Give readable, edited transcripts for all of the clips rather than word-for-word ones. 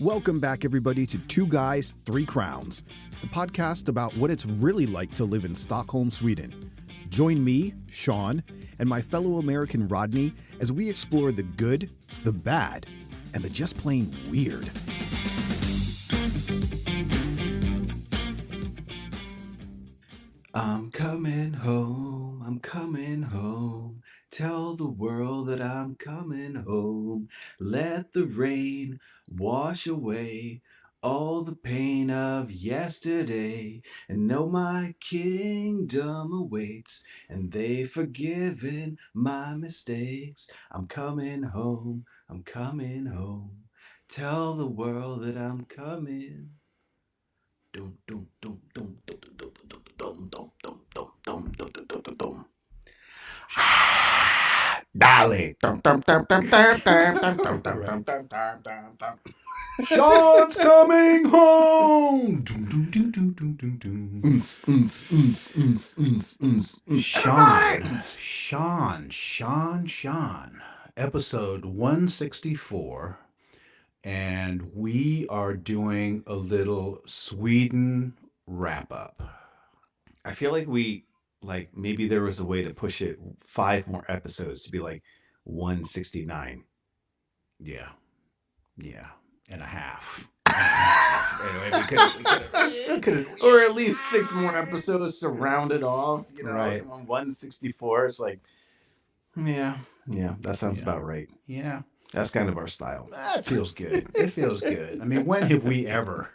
Welcome back, everybody, to Two Guys, Three Crowns, the podcast about what it's really like to live in Stockholm, Sweden. Join me, Sean, and my fellow American Rodney as we explore the good, the bad, and the just plain weird. I'm coming home. Tell the world that I'm coming home. Let the rain wash away all the pain of yesterday. And know my kingdom awaits, and they've forgiven my mistakes. I'm coming home. Tell the world that I'm coming. Dum dum dum dum dum dum dum dum dum dum dum dum dum dum dum dum. Dolly. Dum dum dum dum dum dum dum dum dum dum dum dum. Sean's coming home. Sean. Episode 164. And we are doing a little Sweden wrap up. I feel like maybe there was a way to push it 5 more episodes to be like 169. Yeah. And a half. Anyway, we could have. Or at least 6 more episodes to round it off. You know, right. 164 is like, yeah, that sounds about right. Yeah. That's kind of our style. That feels good. It feels good. I mean, when have we ever?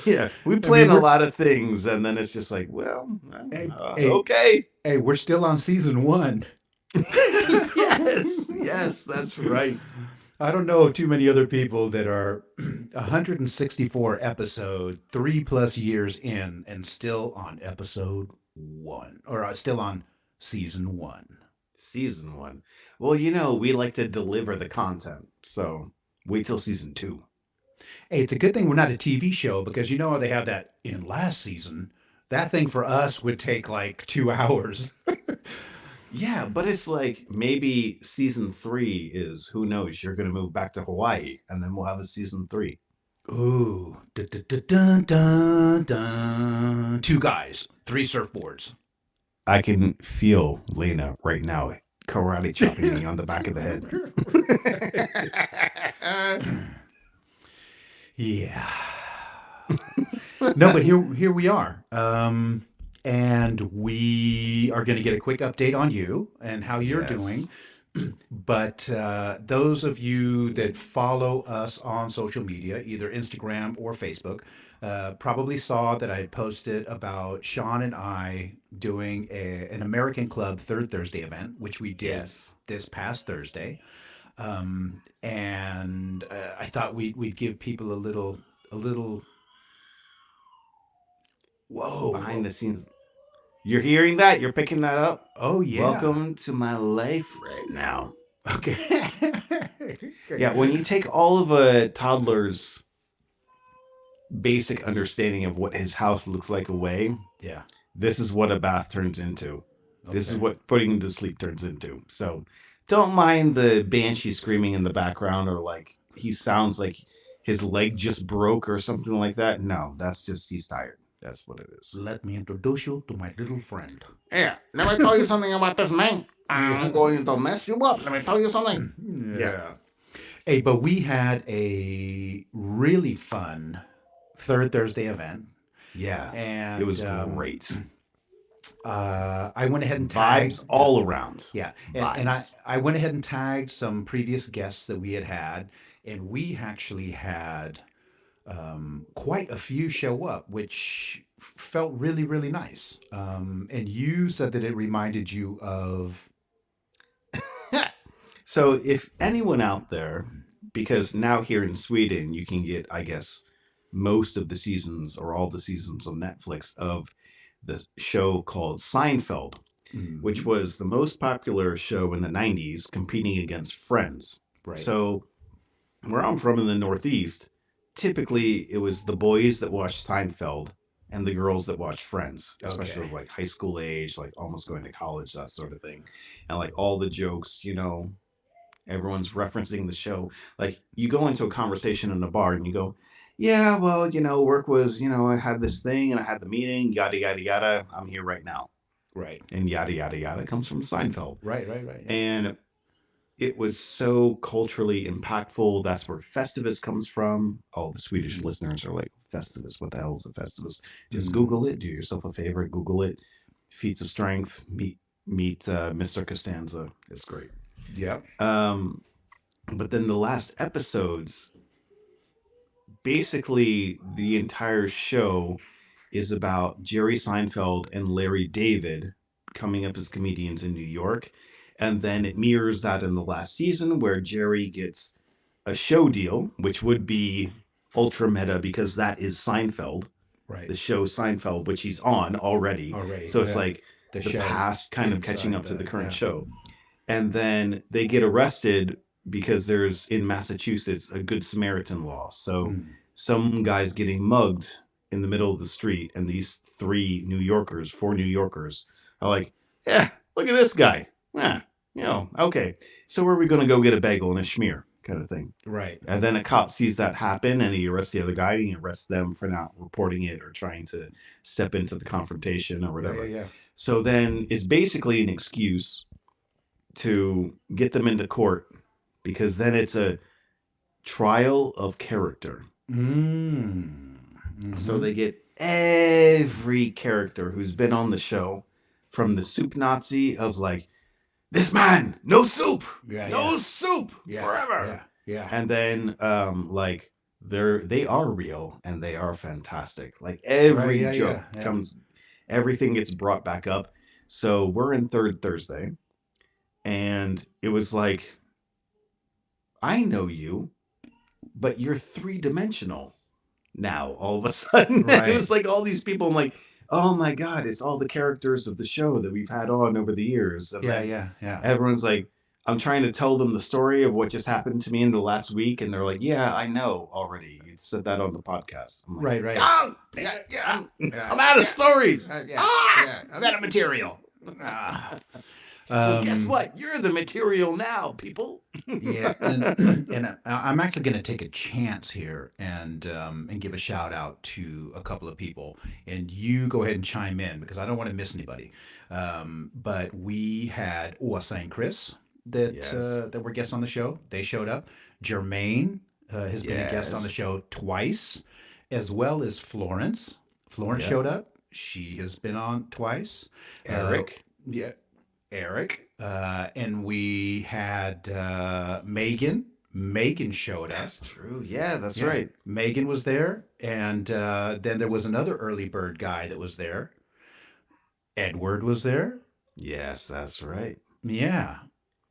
Yeah, we plan a lot of things, and then it's just like, well, okay. Hey, we're still on season 1. Yes, that's right. I don't know too many other people that are 164 episode, 3+ years in, and still on episode 1, or still on season 1. Season 1. Well, you know, we like to deliver the content, so wait till season 2. Hey, it's a good thing we're not a TV show, because you know how they have that in last season. That thing for us would take like 2 hours. Yeah, but it's like maybe season 3 is, who knows, you're going to move back to Hawaii, and then we'll have a season 3. Ooh. Dun, dun, dun, dun. 2 guys, 3 surfboards. I can feel Lena right now karate chopping me on the back of the head. Yeah. No, but here we are. And we are going to get a quick update on you and how you're doing. But those of you that follow us on social media, either Instagram or Facebook, probably saw that I had posted about Sean and I doing an American Club Third Thursday event, which we did this past Thursday. And I thought we'd give people a little behind the scenes. You're hearing that? You're picking that up? Oh, yeah. Welcome to my life right now. Okay. Yeah, when you take all of a toddler's basic understanding of what his house looks like away, this is what a bath turns into. Okay. This is what putting him to sleep turns into. So don't mind the banshee screaming in the background, or like he sounds like his leg just broke or something like that. No, that's just he's tired. That's what it is. Let me introduce you to my little friend. Yeah, let me tell you something about this man. I'm going to mess you up. Let me tell you something. Yeah. Hey, but we had a really fun Third Thursday event. Yeah, and it was great. I went ahead and tagged vibes all around. Yeah, and I went ahead and tagged some previous guests that we had, and we actually had quite a few show up, which felt really, really nice. And you said that it reminded you of. So if anyone out there, because now here in Sweden, you can get, I guess, most of the seasons or all the seasons on Netflix of the show called Seinfeld, which was the most popular show in the 90s, competing against Friends. Right. So where I'm from in the Northeast, typically it was the boys that watched Seinfeld and the girls that watched Friends, especially like high school age, like almost going to college, that sort of thing. And like all the jokes, you know, Everyone's referencing the show. Like you go into a conversation in a bar and you go, yeah, well, work was, I had this thing and I had the meeting, yada, yada, yada. I'm here right now. Right. And yada, yada, yada comes from Seinfeld. Right. Yeah. And it was so culturally impactful. That's where Festivus comes from. Oh, the Swedish listeners are like, Festivus, what the hell is a Festivus? Just Google it. Do yourself a favor. Google it. Feats of Strength. Meet Mr. Costanza. It's great. Yep. But then the last episodes, basically the entire show is about Jerry Seinfeld and Larry David coming up as comedians in New York. And then it mirrors that in the last season where Jerry gets a show deal, which would be ultra meta because that is Seinfeld. Right. The show Seinfeld, which he's on already. So it's like the past kind of catching up to the current show. And then they get arrested because there's in Massachusetts a Good Samaritan law. So some guy's getting mugged in the middle of the street, and these four New Yorkers are like, yeah, look at this guy. Yeah, okay. So where are we going to go get a bagel and a schmear kind of thing? Right. And then a cop sees that happen and he arrests the other guy and he arrests them for not reporting it or trying to step into the confrontation or whatever. Yeah. So then it's basically an excuse to get them into court because then it's a trial of character. So they get every character who's been on the show, from the soup Nazi of like, this man, no soup, soup forever. Yeah. And then like they are real and they are fantastic. Like every joke comes, everything gets brought back up. So we're in Third Thursday and it was like, I know you, but you're 3-dimensional now all of a sudden. Right. It was like all these people. I'm like, oh my God, it's all the characters of the show that we've had on over the years. And yeah. Everyone's like, I'm trying to tell them the story of what just happened to me in the last week. And they're like, yeah, I know already. You said that on the podcast. I'm like, right. Oh, I'm out of stories. I'm out of material. Well, guess what? You're the material now, people. Yeah, and I'm actually going to take a chance here and give a shout out to a couple of people, and you go ahead and chime in because I don't want to miss anybody. But we had Åsa and Chris that were guests on the show. They showed up. Jermaine has been a guest on the show twice, as well as Florence. Florence showed up. She has been on twice. Eric. Eric. And we had Megan. Megan showed up. That's true. Yeah, that's right. Megan was there. And then there was another early bird guy that was there. Edward was there. Yes, that's right. Yeah.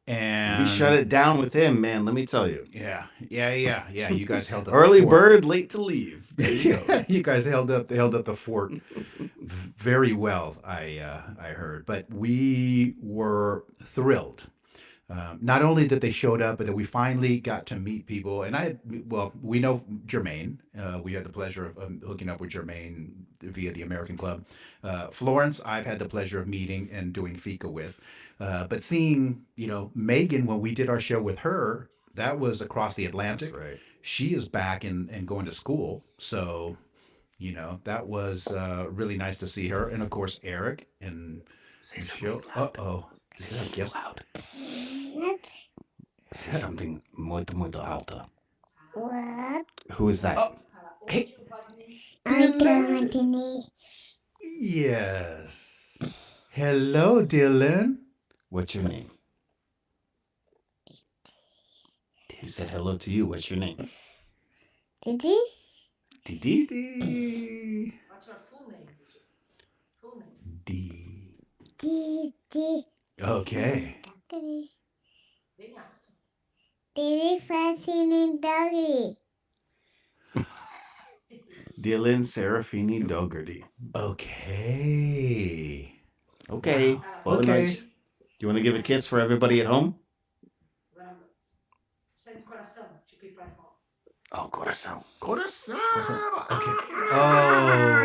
And we shut it down with him, man. Let me tell you. Yeah. You guys held up early bird, late to leave. There you go. You guys held up the fort very well. I heard, but we were thrilled. Not only that they showed up, but that we finally got to meet people. And we know Jermaine. We had the pleasure of hooking up with Jermaine via the American Club. Florence, I've had the pleasure of meeting and doing fika with. But seeing, Megan, when we did our show with her, that was across the Atlantic. That's right. She is back and going to school. So, that was really nice to see her. And of course, Eric and Michelle. Uh-oh. Say something loud. Say something muy alto. What? Who is that? Oh, hey. Yes. Hello, Dylan. What's your name? He said hello to you. What's your name? Didi? Didi? What's your full name? Full name? Didi. Okay. Lena. Didi Francine Dougherty. Dylan Serafini Dougherty. Okay. Well, okay. Do you want to give a kiss for everybody at home? Send coração to people at home. Oh, coração. Okay.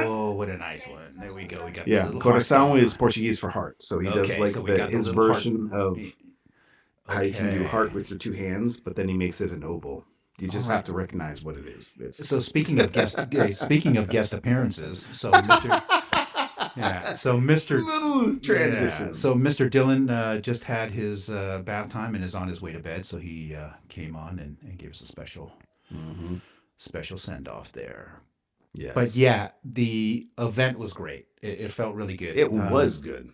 Oh, what a nice one. There we go. We got coração is Portuguese for heart. So he does like his version of how you can do heart Okay. with your two hands, but then he makes it an oval. You just have to recognize what it is. So speaking of guest appearances, so Mr. Yeah, so Mr. Smooth Yeah, transition. so Mr. Dillon just had his bath time and is on his way to bed. So he came on and gave us a Hmm. special send off there. But Yes. yeah, the event was great. It felt really good. It was good.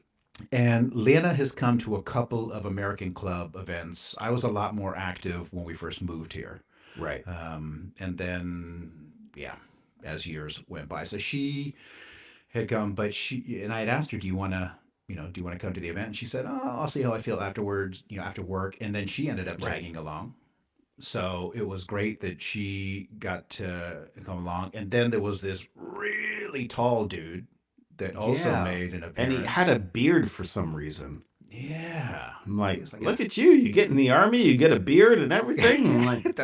And Lena has come to a couple of American Club events. I was a lot more active when we first moved here. Right. And then, yeah, as years went by. So she had come, but I had asked her, do you want to, come to the event? And she said, oh, I'll see how I feel afterwards, after work. And then she ended up Right. tagging along. So it was great that she got to come along. And then there was this really tall dude that also Yeah. made an And he appearance. had a beard for some reason. Yeah. I'm like, He's look at you. You get in the army, you get a beard and everything. I'm like,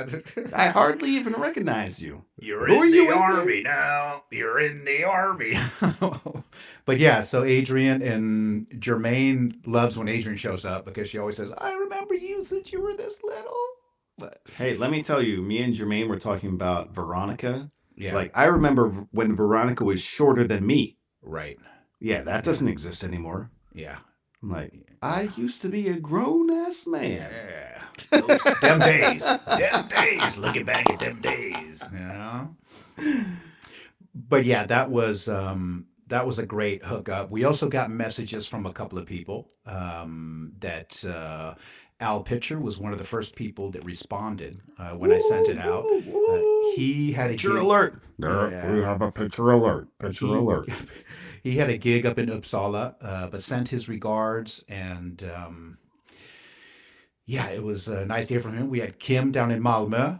I hardly even recognize you. You're Who are in you the with army now. You're in the army. But yeah, so Adrian and Jermaine loves when Adrian shows up because she always says, I remember you since you were this little. But Hey, let me tell you, me and Jermaine were talking about Veronica. yeah, Like, I remember when Veronica was shorter than me. right. Yeah, that doesn't exist anymore. Yeah. I'm like, I used to be a grown-ass man. Yeah. Them days. Them days. Looking back at them days. But yeah, that was a great hookup. We also got messages from a couple of people that Al Pitcher was one of the first people that responded when I sent it out. He had Picture a gig. alert. Yeah. We have a picture alert. Picture He, alert. he had a gig up in Uppsala, but sent his regards. And yeah, it was nice to hear from him. We had Kim down in Malmö,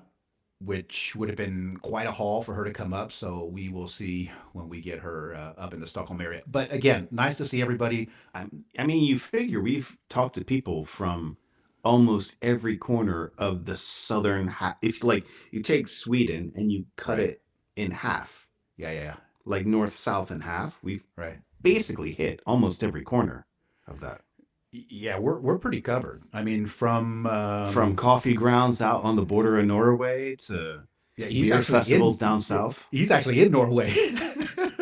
which would have been quite a haul for her to come up. So we will see when we get her up in the Stockholm area. But again, nice to see everybody. I mean, you figure we've talked to people from almost every corner of the southern half. If like you take Sweden and you cut Right. it in half, Yeah. like north, south, and half, we've Right. basically hit almost every corner of that. Yeah, we're pretty covered. I mean, from Coffee grounds out on the border of Norway to yeah, beer festivals down south. He's actually in Norway.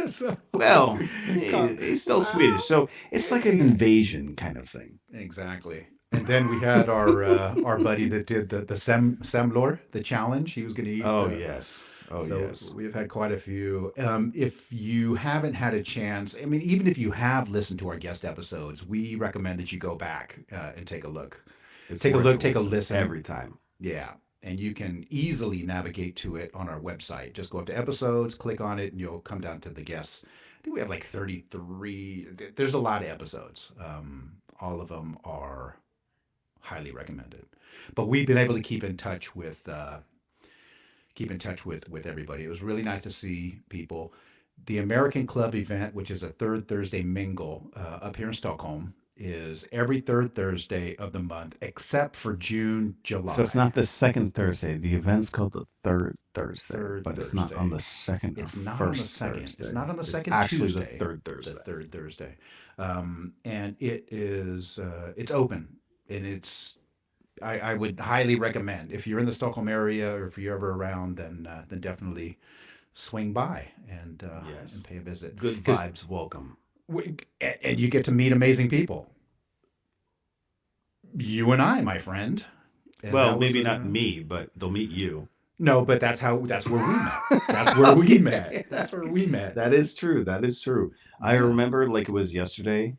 So Well, he's still Swedish, so it's like an invasion kind of thing. exactly. And then we had our buddy that did the semlor, the challenge. He was going to eat. Oh yes. Oh So yes. we've had quite a few. If you haven't had a chance, I mean, even if you have listened to our guest episodes, we recommend that you go back and take a look. It's Take a worth look, the take a listen. every time. Yeah. And you can easily navigate to it on our website. Just go up to episodes, click on it, and you'll come down to the guests. I think we have like 33. There's a lot of episodes. All of them are highly recommended. But we've been able to keep in touch with everybody. It was really nice to see people. The American Club event, which is a third Thursday mingle up here in Stockholm, is every third Thursday of the month, except for June, July. So it's not the second Thursday. The event's called the third Thursday, Third but it's not on the Thursday. second. It's or not on the first second. Thursday. It's not on the It's second actually Tuesday. the third Thursday. The third Thursday, and it is it's open, and it's I would highly recommend if you're in the Stockholm area or if you're ever around, then definitely swing by and Yes. and pay a visit. Good 'Cause vibes, welcome. and you get to meet amazing people. You and I, my friend. And Well, that was, maybe not me, but they'll meet you. No, but that's where we met. That's where we met. That's where we met. That is true. That is true. I Yeah. remember like it was yesterday.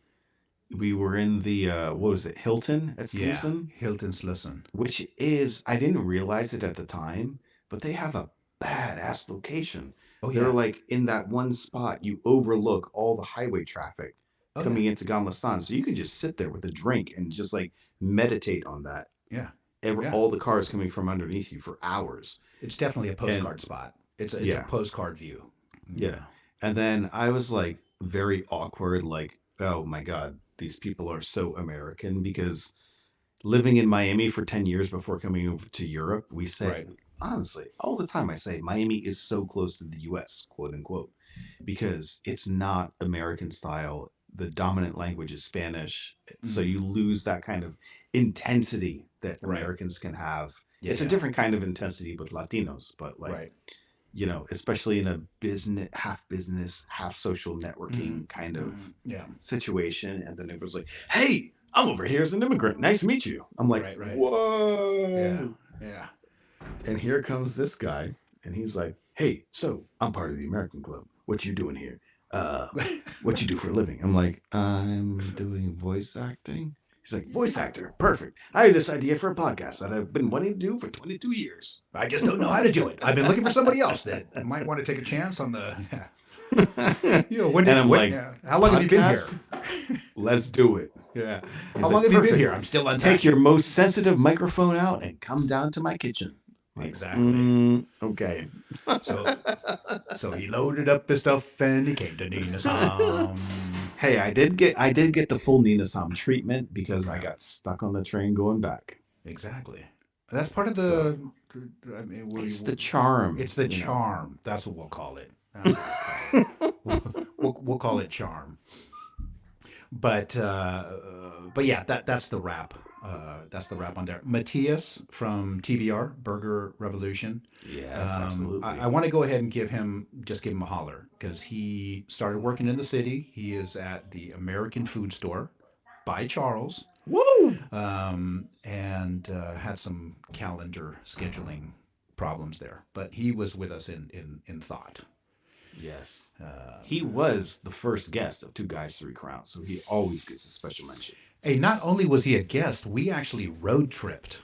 We were in the what was it, Hilton at Yeah, Slusen, Hilton Slusen. which is I didn't realize it at the time, but they have a badass location. Oh They're yeah. like in that one spot you overlook all the highway traffic Oh, coming into Gamla Stan. So you can just sit there with a drink and just like meditate on that. yeah. Yeah. All the cars coming from underneath you for hours. It's definitely a postcard spot. It's a Yeah. postcard view. Yeah. And then I was like very awkward, like, oh my God, these people are so American because living in Miami for 10 years before coming over to Europe, we say, Right. honestly, all the time I say Miami is so close to the US, quote unquote, because it's not American style. the dominant language is Spanish, so you lose that kind of intensity that Americans can have. It's a different kind of intensity with Latinos, but like, you know, especially in a business, half social networking kind of situation. And then it was like, hey, I'm over here as an immigrant. Nice to meet you. I'm like, whoa. Yeah. And here comes this guy, and he's like, hey, so I'm part of the American Club. What you doing here? What you do for a living? I'm like, I'm doing voice acting. He's like, voice actor, perfect. I have this idea for a podcast that I've been wanting to do for 22 years. I just don't know how to do it. I've been looking for somebody else that might want to take a chance on the. You know, how long have you been here? Let's do it. Yeah. How long have you been here? I'm still on. Take your most sensitive microphone out and come down to my kitchen. Exactly. Okay. So he loaded up his stuff and he came to Nina's home. Hey, I did get the full Nina Sam treatment because I got stuck on the train going back. Exactly. That's part of the. It's the charm. It's the charm. That's what we'll call it. We'll call it charm. But yeah, that's the wrap. That's the wrap on there. Matthias from TBR Burger Revolution. Yes, absolutely. I want to go ahead and give him a holler because he started working in the city. He is at the American Food Store by Charles. Woo! And had some calendar scheduling problems there, but he was with us in thought. Yes. He was the first guest of Two Guys, Three Crowns, so he always gets a special mention. Hey, not only was he a guest, we actually road tripped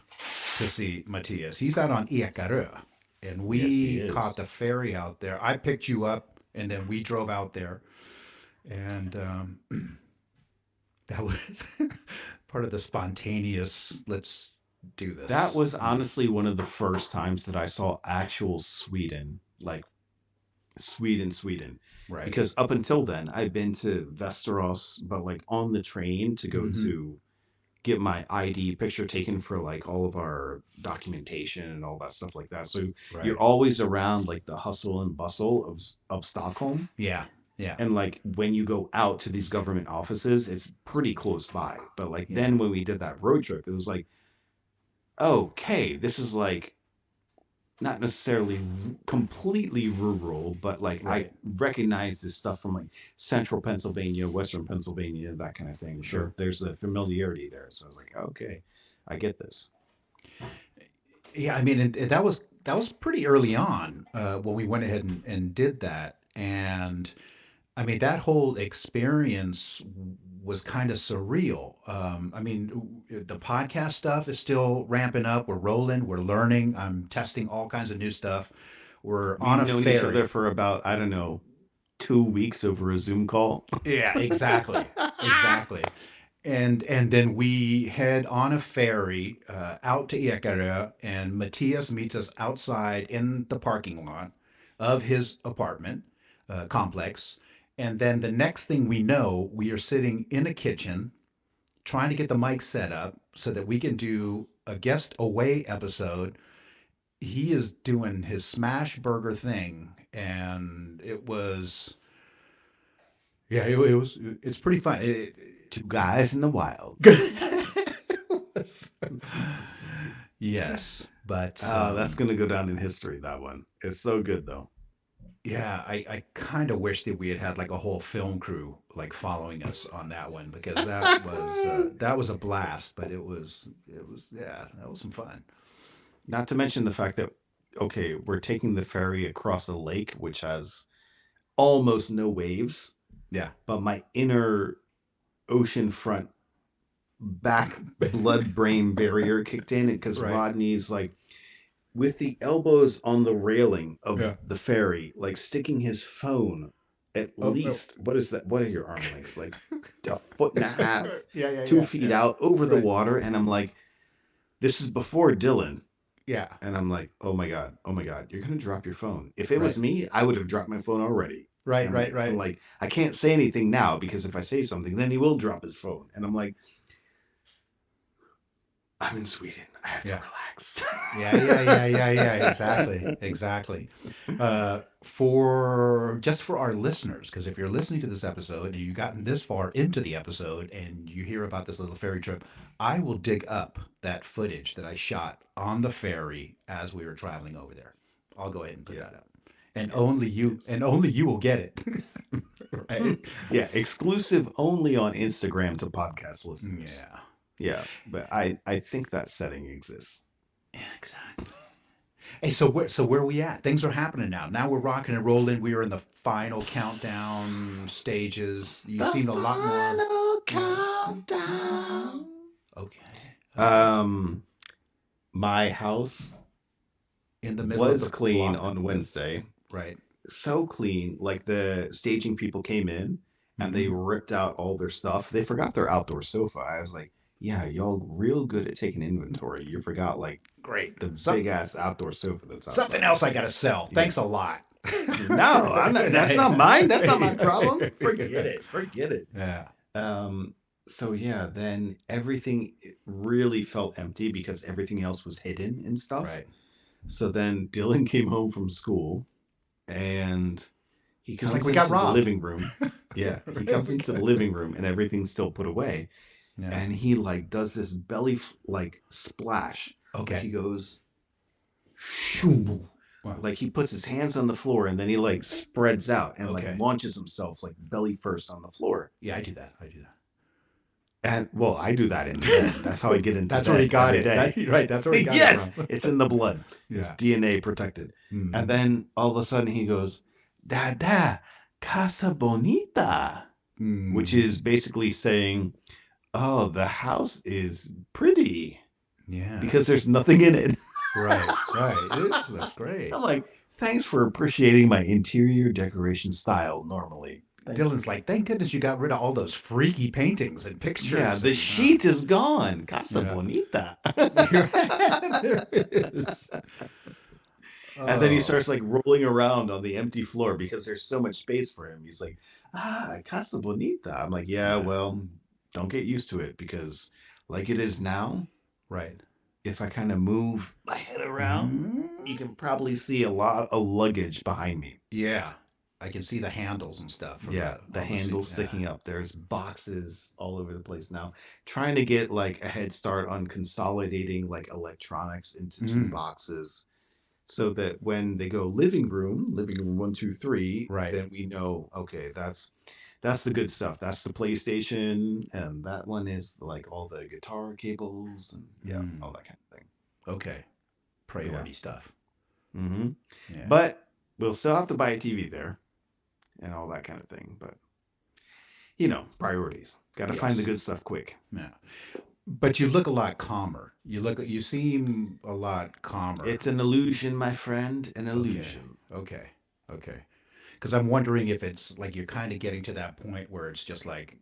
to see Matthias. He's out on Iacarö, and we caught the ferry out there. I picked you up, and then we drove out there, and that was part of the spontaneous, let's do this. That was honestly one of the first times that I saw actual Sweden, like Sweden. Right. Because up until then, I'd been to Västerås, but like on the train to go to get my ID picture taken for like all of our documentation and all that stuff like that. So you're always around like the hustle and bustle of Stockholm. Yeah. Yeah. And like when you go out to these government offices, it's pretty close by. But like then when we did that road trip, it was like, okay, this is like not necessarily completely rural, but like I recognize this stuff from like central Pennsylvania, western Pennsylvania, that kind of thing. Sure. There's a familiarity there. So I was like, okay, I get this. Yeah, I mean, and that was pretty early on when we went ahead and did that. And I mean, that whole experience was kind of surreal. I mean, the podcast stuff is still ramping up. We're rolling. We're learning. I'm testing all kinds of new stuff. We've known each other for about, I don't know, 2 weeks over a Zoom call. Yeah, exactly. Exactly. And then we head on a ferry out to Iacarö, and Matthias meets us outside in the parking lot of his apartment complex. And then the next thing we know, we are sitting in a kitchen trying to get the mic set up so that we can do a guest away episode. He is doing his smash burger thing, and it was, it's pretty fun. Two guys in the wild. Yes, but that's going to go down in history, that one. It's so good, though. Yeah, I kind of wish that we had like a whole film crew like following us on that one, because that was a blast. But it was that was some fun. Not to mention the fact that we're taking the ferry across a lake which has almost no waves. Yeah, but my inner oceanfront back blood brain barrier kicked in because Rodney's like with the elbows on the railing of the ferry, like sticking his phone at least, what is that? What are your arm lengths? Like a foot and a half, 2 feet out over the water. And I'm like, this is before Dylan. Yeah. And I'm like, oh my God, you're going to drop your phone. If it was me, I would have dropped my phone already. Right. I'm like, I can't say anything now because if I say something, then he will drop his phone. And I'm like, I'm in Sweden. I have to Yeah. relax. Yeah. Exactly. For our listeners, because if you're listening to this episode and you've gotten this far into the episode and you hear about this little ferry trip, I will dig up that footage that I shot on the ferry as we were traveling over there. I'll go ahead and put that up, and only you will get it. Right? Yeah, exclusive only on Instagram to podcast listeners. Yeah, but I think that setting exists. Yeah, exactly. Hey, so where are we at? Things are happening now. Now we're rocking and rolling. We are in the final countdown stages. You've seen a lot more. Final countdown. Okay. My house In the middle was of the clean block. on Wednesday. Right. So clean, like the staging people came in and they ripped out all their stuff. They forgot their outdoor sofa. I was like, yeah, y'all real good at taking inventory. You forgot like Great. the big ass outdoor sofa that's outside. Something else I gotta sell. Thanks a lot. No, I'm not, that's not mine. That's not my problem. Forget it. Yeah. So yeah, then everything really felt empty because everything else was hidden and stuff. Right. So then Dylan came home from school and he comes like, we into got the robbed. living room. Yeah. He comes into the living room and everything's still put away. Yeah. And he like does this belly like splash. Okay. He goes, shoo. Wow. Like he puts his hands on the floor and then he like spreads out and Okay. like launches himself like belly first on the floor. Yeah, I do that. And well, I do that in bed. That's how I get into That's bed where he got every it. day. Right. That's where he got it Yes, from. it's in the blood. It's Yeah. DNA protected. Mm. And then all of a sudden he goes, Dada, Casa Bonita, which is basically saying, oh, the house is pretty. Yeah. Because there's nothing in it. Right. That's great. I'm like, thanks for appreciating my interior decoration style normally. Dylan's like, thank goodness you got rid of all those freaky paintings and pictures. Yeah, the sheet is gone. Casa Bonita. There it is. And then he starts like rolling around on the empty floor because there's so much space for him. He's like, Casa Bonita. I'm like, yeah, well, don't get used to it because like it is now. Right. If I kind of move my head around, you can probably see a lot of luggage behind me. Yeah. I can see the handles and stuff. From the handles sticking up. There's boxes all over the place now. Trying to get like a head start on consolidating like electronics into two boxes so that when they go living room 1, 2, 3, right, then we know, okay, that's the good stuff. That's the PlayStation, and that one is like all the guitar cables and all that kind of thing. Okay. Priority stuff. Mm-hmm. Yeah. But we'll still have to buy a TV there and all that kind of thing. But, you know, priorities. Got to find the good stuff quick. Yeah. But you look a lot calmer. You seem a lot calmer. It's an illusion, my friend. An illusion. Okay. Because I'm wondering if it's like you're kind of getting to that point where it's just like,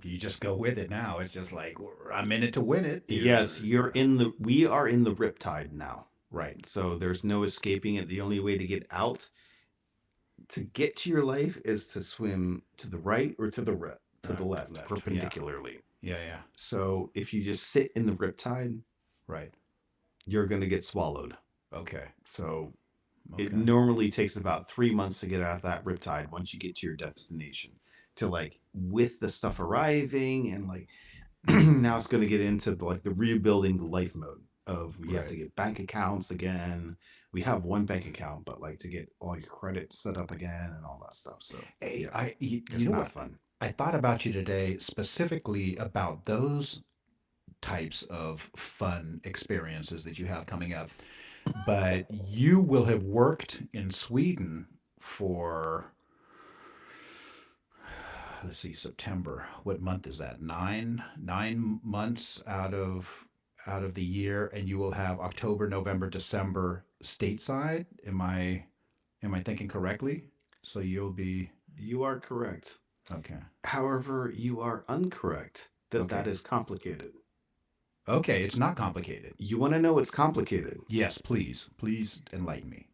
you just go with it now. It's just like, I'm in it to win it. Yes, we are in the Riptide now. Right. So there's no escaping it. The only way to get out, to get to your life, is to swim to the right or to the left, perpendicularly. Yeah. So if you just sit in the Riptide, right, you're going to get swallowed. Okay. So it normally takes about 3 months to get out of that Riptide once you get to your destination. To like with the stuff arriving and like now it's going to get into the rebuilding life mode of we have to get bank accounts again. We have one bank account, but like to get all your credit set up again and all that stuff. So hey, it's not fun. I thought about you today specifically about those types of fun experiences that you have coming up. But you will have worked in Sweden for, let's see, September. What month is that? 9 months out of the year, and you will have October, November, December stateside. Am I thinking correctly? So you'll be. You are correct. Okay. However, you are incorrect that is complicated. Okay, it's not complicated. You want to know what's complicated? Yes, please. Please enlighten me.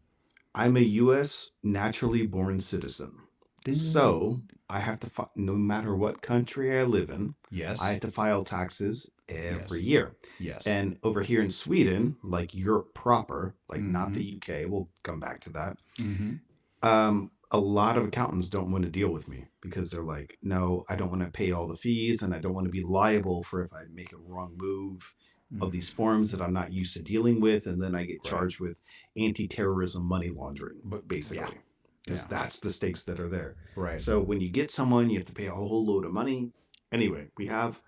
I'm a U.S. naturally born citizen. So I have to, no matter what country I live in, yes, I have to file taxes every year. Yes. And over here in Sweden, like Europe proper, like not Mhm. the UK, we'll come back to that. Mm-hmm. A lot of accountants don't want to deal with me because they're like, no, I don't want to pay all the fees and I don't want to be liable for if I make a wrong move of these forms that I'm not used to dealing with. And then I get charged with anti-terrorism money laundering, basically. Because that's the stakes that are there. Right. So when you get someone, you have to pay a whole load of money. Anyway, we have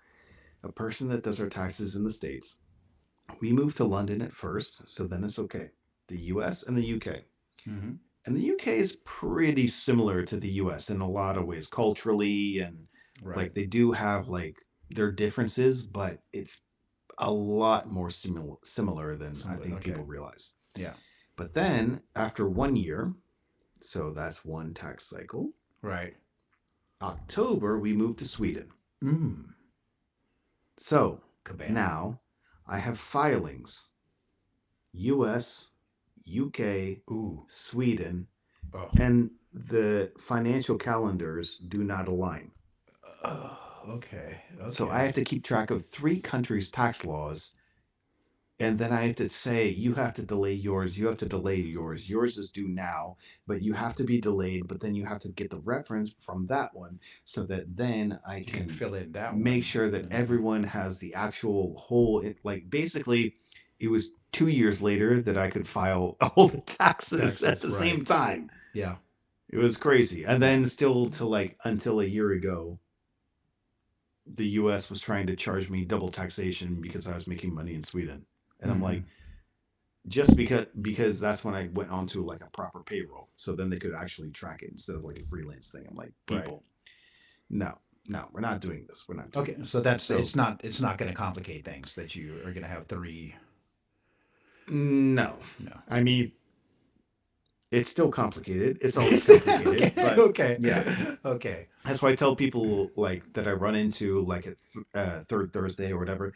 a person that does our taxes in the States. We moved to London at first, so then it's okay. The US and the UK. Mm-hmm. And the UK is pretty similar to the US in a lot of ways, culturally, and like they do have like their differences, but it's a lot more similar than I think people realize. Yeah. But then after 1 year, so that's one tax cycle. Right. October, we moved to Sweden. Mm. So Cabana. now I have filings US, UK, Sweden, and the financial calendars do not align. Okay. So I have to keep track of 3 countries' tax laws. And then I have to say, you have to delay yours. You have to delay yours. Yours is due now, but you have to be delayed. But then you have to get the reference from that one so that then I can fill in that make sure that everyone has the actual whole, like basically it was 2 years later that I could file all the taxes at the same time. Yeah. It was crazy. And then still to like until a year ago, the US was trying to charge me double taxation because I was making money in Sweden. And I'm like, just because that's when I went on to like a proper payroll. So then they could actually track it instead of like a freelance thing. I'm like, people, no, we're not doing this. We're not doing this. So that's it's not going to complicate things that you are going to have 3. No. I mean, it's still complicated. It's always complicated. But yeah. Okay. That's why I tell people like that I run into like at third Thursday or whatever.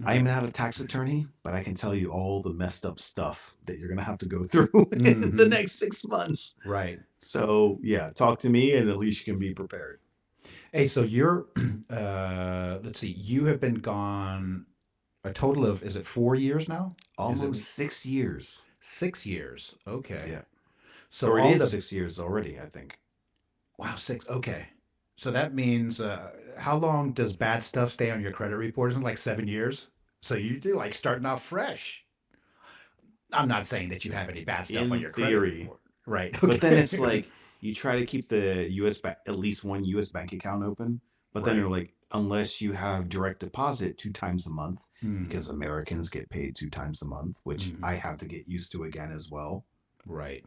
I'm not a tax attorney, but I can tell you all the messed up stuff that you're going to have to go through in the next 6 months. Right. So yeah, talk to me and at least you can be prepared. Hey, so you're, let's see, you have been gone a total of, is it 4 years now? Almost 6 years. 6 years. Okay. Yeah. So or it is 6 years already, I think. Wow, 6. Okay. So that means, how long does bad stuff stay on your credit report? Isn't it like 7 years? So you're like starting off fresh. I'm not saying that you have any bad stuff on your credit report. Right. Okay. But then it's like you try to keep the at least one US bank account open. But then you're like, unless you have direct deposit 2 times a month, because Americans get paid 2 times a month, which I have to get used to again as well. Right.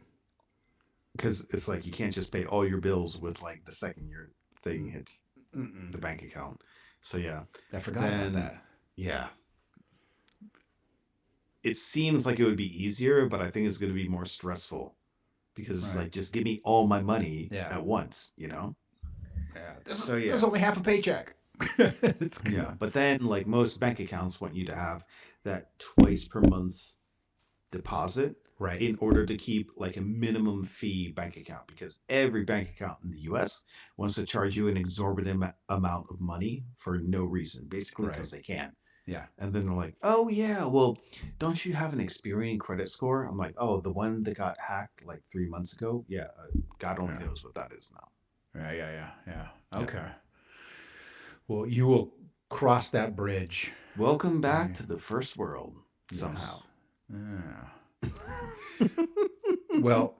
Because it's like you can't just pay all your bills with like the second year thing hits the bank account. So yeah, I forgot about that. Yeah, it seems like it would be easier, but I think it's going to be more stressful because it's like just give me all my money at once, you know. Yeah. There's only half a paycheck. Yeah, but then like most bank accounts want you to have that twice per month deposit. Right. In order to keep like a minimum fee bank account, because every bank account in the US wants to charge you an exorbitant amount of money for no reason, basically because they can. Yeah. And then they're like, oh yeah, well, don't you have an Experian credit score? I'm like, oh, the one that got hacked like 3 months ago? Yeah, God only knows what that is now. Yeah. Okay. Well, you will cross that bridge. Welcome back to the first world somehow. Yeah. Well,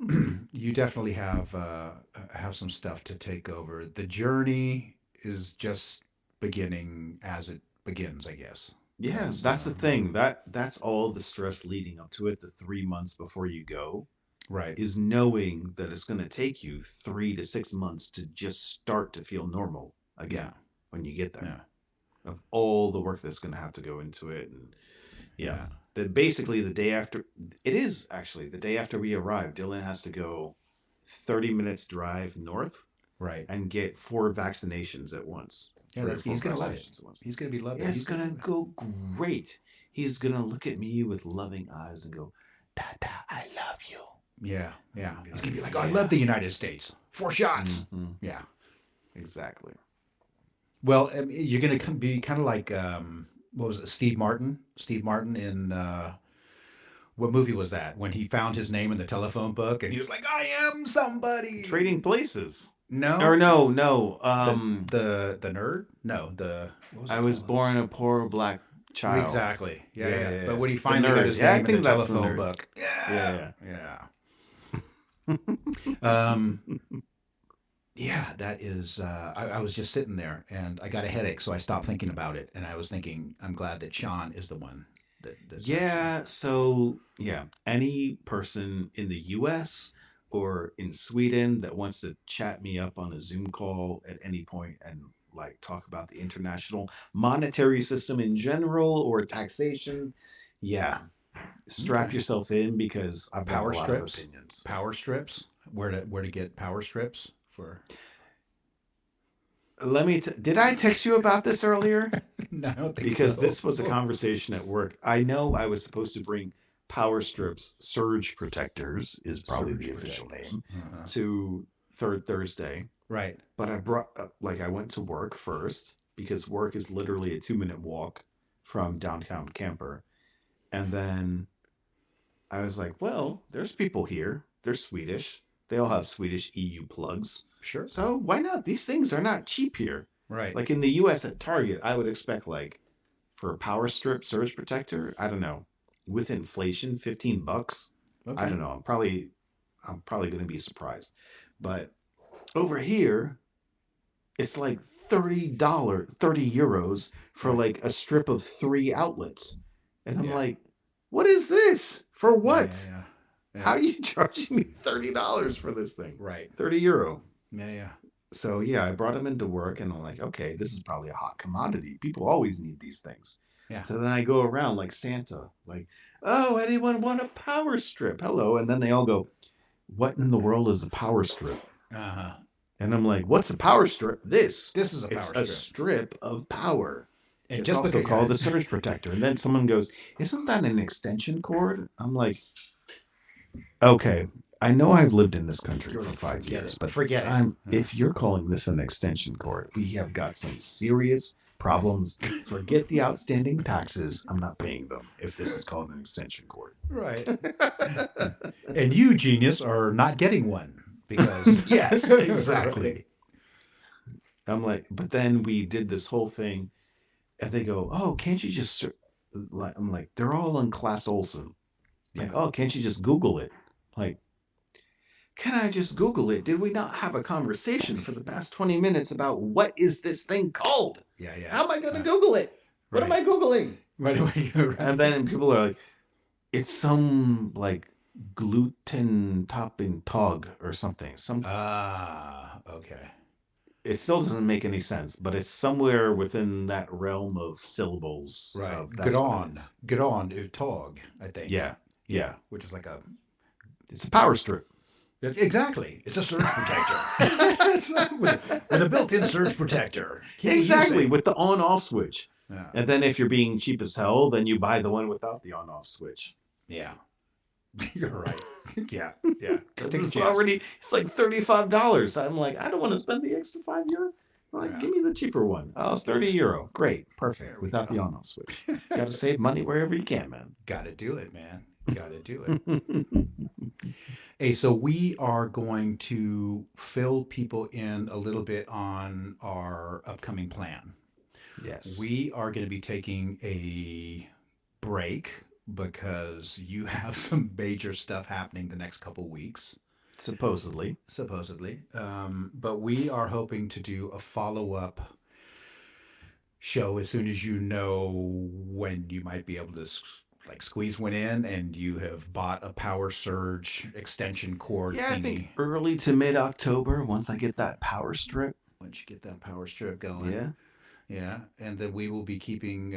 you definitely have some stuff to take over. The journey is just beginning as it begins, I guess. Yeah, that's the thing. That's all the stress leading up to it. The 3 months before you go, right, is knowing that it's going to take you 3 to 6 months to just start to feel normal again when you get there. Yeah. Of all the work that's going to have to go into it, and that basically the day after, it is actually the day after we arrive, Dylan has to go 30 minutes drive north, right, and get 4 vaccinations at once. Yeah, he's gonna love it. He's gonna be loving it. It's gonna go great. He's gonna look at me with loving eyes and go, "Dada, I love you." Yeah. He's gonna be like, "Oh, I love the United States. 4 shots." Mm-hmm. Yeah, exactly. Well, you're gonna be kind of like what was it? Steve Martin. Steve Martin in what movie was that? When he found his name in the telephone book and he was like, "I am somebody." Trading Places. No. Or no. The nerd? No, the what was it I was called? born a poor black child. Exactly. Yeah, Yeah, yeah. yeah, But yeah. when he The finally got nerd. his Yeah, I name in the think that's the telephone nerd. book. Yeah. Yeah, that is. I was just sitting there and I got a headache, so I stopped thinking about it. And I was thinking, I'm glad that Sean is the one that's Yeah, so yeah, any person in the US or in Sweden that wants to chat me up on a Zoom call at any point and like talk about the international monetary system in general or taxation, yeah, strap Okay. yourself in because I've got a Power lot of strips. opinions. Power strips. Where to get power strips for? Did I text you about this earlier? No, I don't think Because so. this was a conversation at work. I know I was supposed to bring power strips, surge protectors is probably Surge the official protectors. name, Uh-huh. to Third Thursday. Right. But I brought, I went to work first because work is literally a 2-minute walk from downtown Camper. And then I was like, well, there's people here. They're Swedish. They all have Swedish EU plugs. Sure. So why not? These things are not cheap here. Right. Like in the US at Target, I would expect like for a power strip surge protector, I don't know, with inflation, $15. Okay. I don't know. I'm probably going to be surprised. But over here, it's like $30, 30 euros for like a strip of 3 outlets. And I'm Yeah. like, what is this? For what? Yeah. How are you charging me $30 for this thing? Right. 30 euro. Yeah. So yeah, I brought them into work and I'm like, okay, this is probably a hot commodity. People always need these things. Yeah. So then I go around like Santa, like, oh, anyone want a power strip? Hello. And then they all go, what in the world is a power strip? Uh-huh. And I'm like, what's a power strip? This is a it's power a strip. strip of power. And It's just also because called a surge protector. And then someone goes, isn't that an extension cord? I'm like, okay, I know I've lived in this country for 5 years, but forget it. if you're calling this an extension cord, we have got some serious problems. Forget the outstanding taxes. I'm not paying them if this is called an extension cord. Right. And you, genius, are not getting one because Yes, exactly. Right. I'm like, but then we did this whole thing, and they go, "Oh, can't you just?" I'm like, they're all on Class Olson. Like, Yeah. oh, can't you just Google it? Like, can I just Google it? Did we not have a conversation for the past 20 minutes about what is this thing called? Yeah. How am I going to Google it? What am I Googling? Right. And then people are like, it's some like gluten topping tog or something. Okay. It still doesn't make any sense, but it's somewhere within that realm of syllables. Right. Of, Get on, Utog, I think. Yeah. Which is like It's a power strip. Exactly. It's a surge protector. with a built-in surge protector. Exactly, with the on-off switch. Yeah. And then if you're being cheap as hell, then you buy the one without the on-off switch. Yeah. You're right. Yeah. It's like $35. I'm like, I don't want to spend the extra €5. Like, give me the cheaper one. Oh, €30. Great. Perfect. Without the on-off switch. Got to save money wherever you can, man. Got to do it, man. Got to do it. Hey, so we are going to fill people in a little bit on our upcoming plan. Yes. We are going to be taking a break because you have some major stuff happening the next couple weeks. Supposedly. But we are hoping to do a follow-up show as soon as you know when you might be able to squeeze one in and you have bought a power surge extension cord thingy. I think early to mid-October, once I get that power strip. Once you get that power strip going. Yeah. And then we will be keeping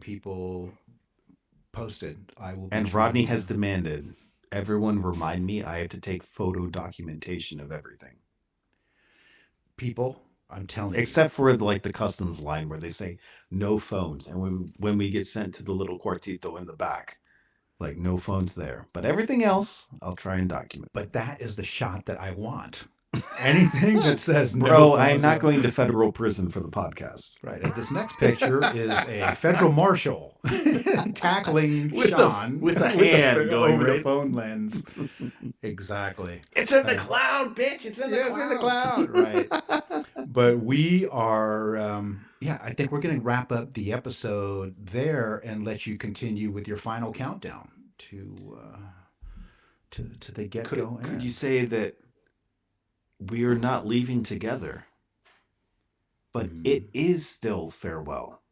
people posted. I will be. And Rodney has demanded everyone remind me I have to take photo documentation of everything. People, I'm telling you. Except for like the customs line where they say no phones. And when we get sent to the little cuartito in the back, like no phones there. But everything else, I'll try and document. But that is the shot that I want. Anything that says no. Bro, I'm not going to federal prison for the podcast. Right. And this next picture is a federal marshal tackling with Sean with a hand going over right the phone lens. Exactly. It's in the cloud, bitch. It's in the cloud. It's in the cloud. Right. But we are, I think we're going to wrap up the episode there and let you continue with your final countdown to the get-go. Could you say that we are not leaving together, but it is still farewell?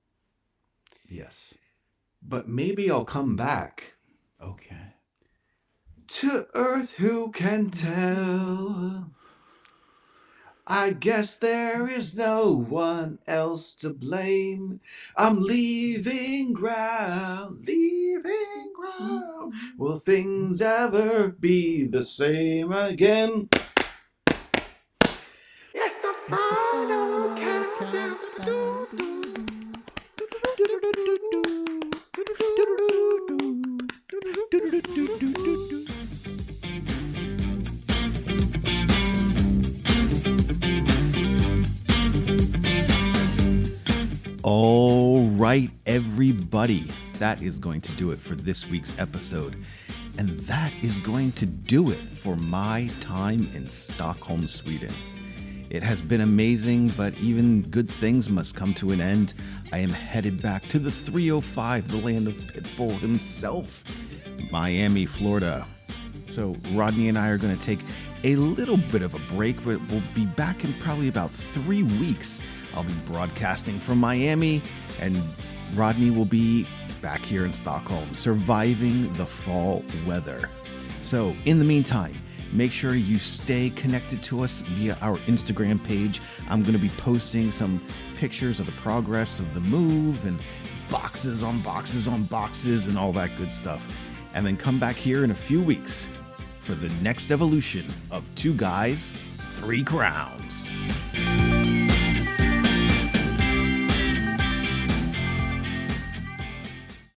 Yes. But maybe I'll come back. Okay. To Earth, who can tell? I guess there is no one else to blame. I'm leaving ground, leaving ground. Will things ever be the same again? It's the final countdown. All right, everybody. That is going to do it for this week's episode. And that is going to do it for my time in Stockholm, Sweden. It has been amazing, but even good things must come to an end. I am headed back to the 305, the land of Pitbull himself, Miami, Florida. So Rodney and I are going to take a little bit of a break, but we'll be back in probably about 3 weeks. I'll be broadcasting from Miami, and Rodney will be back here in Stockholm, surviving the fall weather. So in the meantime, make sure you stay connected to us via our Instagram page. I'm going to be posting some pictures of the progress of the move and boxes on boxes on boxes and all that good stuff. And then come back here in a few weeks for the next evolution of Two Guys, Three Crowns.